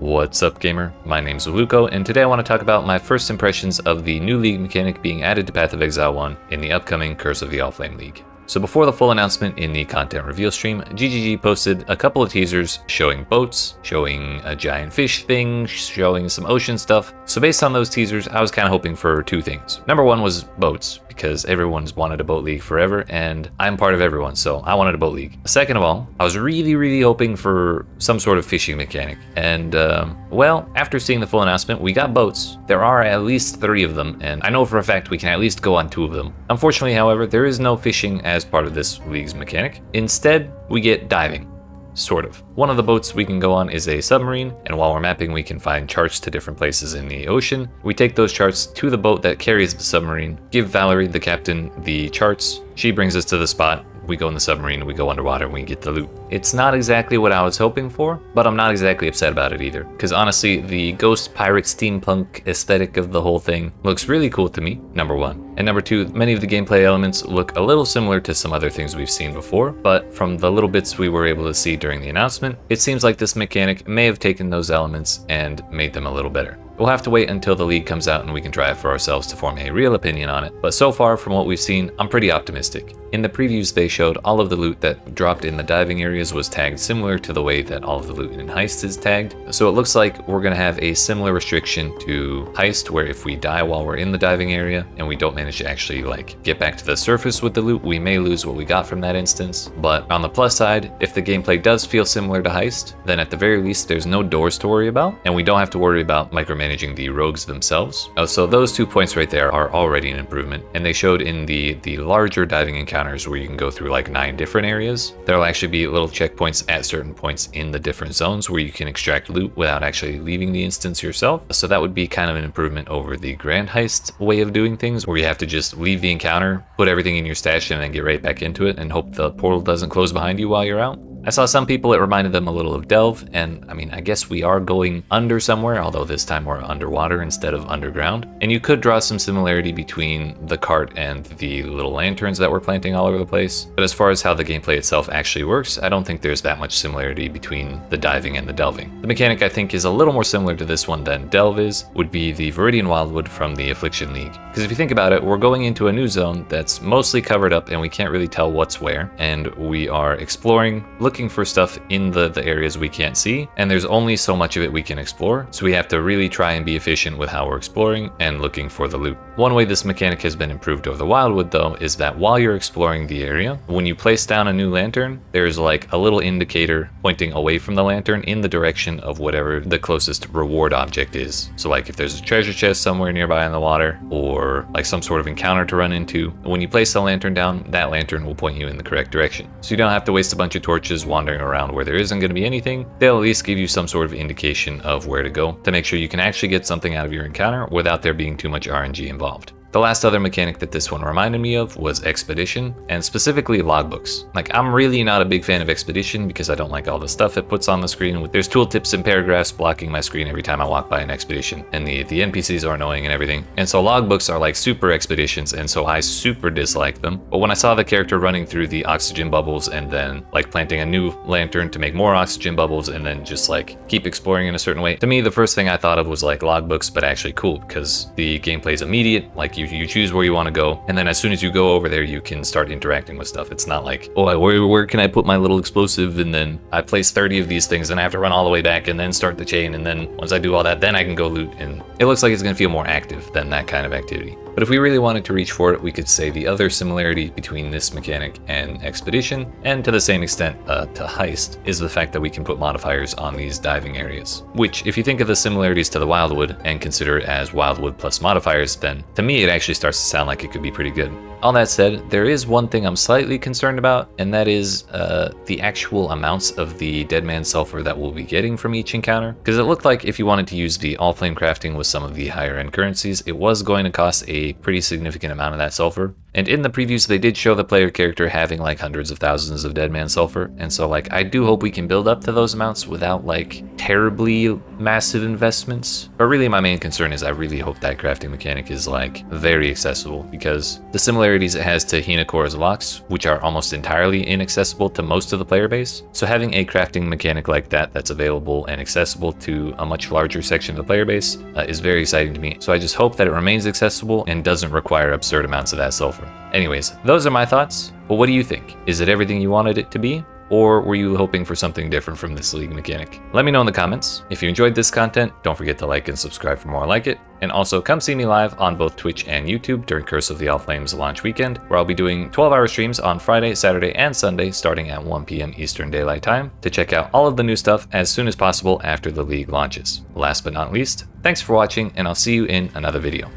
What's up, gamer? My name's Luco, and today I want to talk about my first impressions of the new League mechanic being added to Path of Exile 1 in the upcoming Curse of the Allflame League. So before the full announcement in the content reveal stream, GGG posted a couple of teasers showing boats, showing a giant fish thing, showing some ocean stuff. So based on those teasers, I was kind of hoping for two things. Number one was boats, because everyone's wanted a boat league forever, and I'm part of everyone, so I wanted a boat league. Second of all, I was really hoping for some sort of fishing mechanic. And well, after seeing the full announcement, we got boats. There are at least 3 of them, and I know for a fact we can at least go on 2 of them. Unfortunately, however, there is no fishing as part of this league's mechanic. Instead, we get diving. Sort of. One of the boats we can go on is a submarine, and while we're mapping we can find charts to different places in the ocean. We take those charts to the boat that carries the submarine, give Valerie, the captain, the charts. She brings us to the spot. We go in the submarine, we go underwater, and we get the loot. It's not exactly what I was hoping for, but I'm not exactly upset about it either. Because honestly, the ghost pirate steampunk aesthetic of the whole thing looks really cool to me, number one. And number two, many of the gameplay elements look a little similar to some other things we've seen before, but from the little bits we were able to see during the announcement, it seems like this mechanic may have taken those elements and made them a little better. We'll have to wait until the league comes out and we can try it for ourselves to form a real opinion on it, but so far from what we've seen, I'm pretty optimistic. In the previews they showed all of the loot that dropped in the diving areas was tagged similar to the way that all of the loot in Heist is tagged, so it looks like we're going to have a similar restriction to Heist, where if we die while we're in the diving area and we don't manage to actually get back to the surface with the loot, we may lose what we got from that instance. But on the plus side, if the gameplay does feel similar to Heist, then at the very least there's no doors to worry about, and we don't have to worry about micromanaging the rogues themselves. So those 2 points right there are already an improvement, and they showed in the larger diving encounters where you can go through like 9 different areas. There'll actually be little checkpoints at certain points in the different zones where you can extract loot without actually leaving the instance yourself. So that would be kind of an improvement over the Grand Heist way of doing things, where you have to just leave the encounter, put everything in your stash, and then get right back into it and hope the portal doesn't close behind you while you're out. I saw some people it reminded them a little of Delve, and I mean, I guess we are going under somewhere, although this time we're underwater instead of underground. And you could draw some similarity between the cart and the little lanterns that we're planting all over the place. But as far as how the gameplay itself actually works, I don't think there's that much similarity between the diving and the delving. The mechanic I think is a little more similar to this one than Delve is, would be the Viridian Wildwood from the Affliction League. Because if you think about it, we're going into a new zone that's mostly covered up and we can't really tell what's where, and we are exploring, looking for stuff in the areas we can't see, and there's only so much of it we can explore, so we have to really try and be efficient with how we're exploring and looking for the loot. One way this mechanic has been improved over the Wildwood though is that while you're exploring the area, when you place down a new lantern, there's like a little indicator pointing away from the lantern in the direction of whatever the closest reward object is. So like if there's a treasure chest somewhere nearby in the water, or like some sort of encounter to run into, when you place the lantern down, that lantern will point you in the correct direction. So you don't have to waste a bunch of torches wandering around where there isn't going to be anything. They'll at least give you some sort of indication of where to go to make sure you can actually get something out of your encounter without there being too much RNG involved. The last other mechanic that this one reminded me of was Expedition, and specifically logbooks. Like, I'm really not a big fan of Expedition because I don't like all the stuff it puts on the screen. There's tooltips and paragraphs blocking my screen every time I walk by an expedition, and the NPCs are annoying and everything. And so logbooks are like super expeditions, and so I super dislike them. But when I saw the character running through the oxygen bubbles and then like planting a new lantern to make more oxygen bubbles and then just like keep exploring in a certain way, to me the first thing I thought of was like logbooks, but actually cool because the gameplay is immediate. Like you choose where you want to go, and then as soon as you go over there you can start interacting with stuff. It's not like, oh, where can I put my little explosive, and then I place 30 of these things and I have to run all the way back and then start the chain, and then once I do all that then I can go loot. And it looks like it's going to feel more active than that kind of activity. But if we really wanted to reach for it, we could say the other similarity between this mechanic and Expedition, and to the same extent to Heist, is the fact that we can put modifiers on these diving areas. Which, if you think of the similarities to the Wildwood and consider it as Wildwood plus modifiers, then to me it actually starts to sound like it could be pretty good. All that said, there is one thing I'm slightly concerned about, and that is the actual amounts of the Dead Man Sulfur that we'll be getting from each encounter. Because it looked like if you wanted to use the Allflame crafting with some of the higher end currencies, it was going to cost a pretty significant amount of that sulfur. And in the previews, they did show the player character having like hundreds of thousands of Dead Man Sulfur. And so like, I do hope we can build up to those amounts without like terribly massive investments. But really my main concern is I really hope that crafting mechanic is like very accessible because the similarities it has to Hinakora's locks, which are almost entirely inaccessible to most of the player base. So having a crafting mechanic like that that's available and accessible to a much larger section of the player base is very exciting to me. So I just hope that it remains accessible and doesn't require absurd amounts of that sulfur. Anyways, those are my thoughts. But what do you think? Is it everything you wanted it to be? Or were you hoping for something different from this league mechanic? Let me know in the comments. If you enjoyed this content, don't forget to like and subscribe for more like it. And also come see me live on both Twitch and YouTube during Curse of the Allflame's launch weekend, where I'll be doing 12-hour streams on Friday, Saturday, and Sunday starting at 1 p.m. Eastern Daylight Time to check out all of the new stuff as soon as possible after the league launches. Last but not least, thanks for watching, and I'll see you in another video.